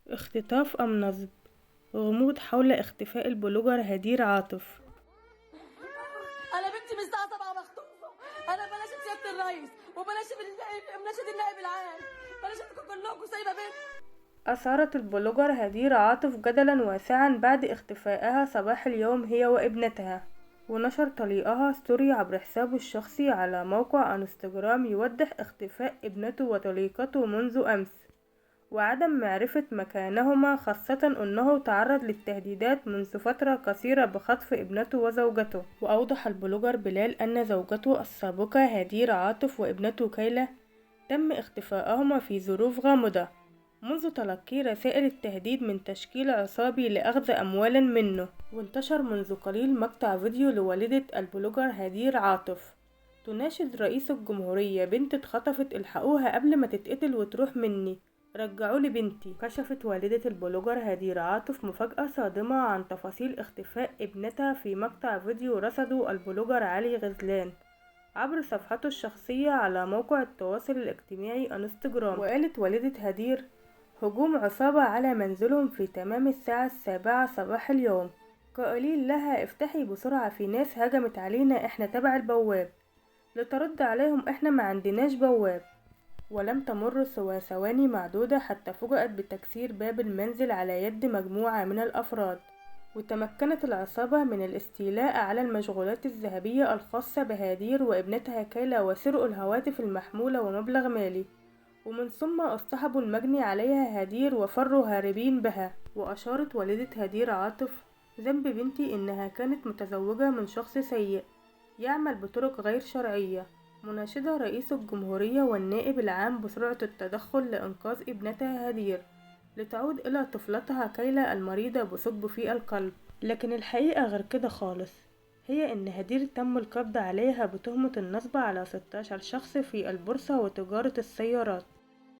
اختطاف أم نصب؟ غموض حول اختفاء البلوجر هدير عاطف. انا بنتي من الساعه 7 مخطوفه. انا بلاش سياده الرئيس وبلاش بناشد النائب العام، بلاش انتوا كلكم سايبه بنت. أثارت البلوجر هدير عاطف جدلا واسعا بعد اختفائها صباح اليوم هي وابنتها، ونشر طليقها ستوري عبر حسابه الشخصي على موقع انستجرام يوضح اختفاء ابنته وطليقته منذ أمس، وعدم معرفة مكانهما، خاصة أنه تعرض للتهديدات منذ فترة قصيرة بخطف ابنته وزوجته. وأوضح البلوجر بلال أن زوجته السابقة هدير عاطف وابنته كيلا تم اختفائهما في ظروف غامضة منذ تلقي رسائل التهديد من تشكيل عصابي لأخذ أموالا منه. وانتشر منذ قليل مقطع فيديو لوالدة البلوجر هدير عاطف تناشد رئيس الجمهورية: بنت اتخطفت، الحقوها قبل ما تتقتل وتروح مني، رجعولي بنتي. كشفت والدة البلوجر هدير عاطف مفاجأة صادمة عن تفاصيل اختفاء ابنتها في مقطع فيديو رصده البلوجر علي غزلان عبر صفحته الشخصية على موقع التواصل الاجتماعي انستجرام. وقالت والدة هدير: هجوم عصابة على منزلهم في تمام الساعة 7 صباح اليوم، قائلين لها افتحي بسرعة، في ناس هجمت علينا، احنا تبع البواب. لترد عليهم: احنا ما عندناش بواب. ولم تمر سوى ثواني معدودة حتى فوجئت بتكسير باب المنزل على يد مجموعة من الأفراد، وتمكنت العصابة من الاستيلاء على المشغولات الذهبية الخاصة بهدير وابنتها كيلا، وسرقوا الهواتف المحمولة ومبلغ مالي، ومن ثم اصطحبوا المجني عليها هدير وفروا هاربين بها. وأشارت والدة هدير عاطف: ذنب بنتي إنها كانت متزوجة من شخص سيء يعمل بطرق غير شرعية، مناشدة رئيس الجمهورية والنائب العام بسرعة التدخل لإنقاذ ابنتها هدير لتعود إلى طفلتها كيلا المريضة بثقب في القلب. لكن الحقيقة غير كده خالص، هي إن هدير تم القبض عليها بتهمة النصب على 16 شخص في البورصة وتجارة السيارات.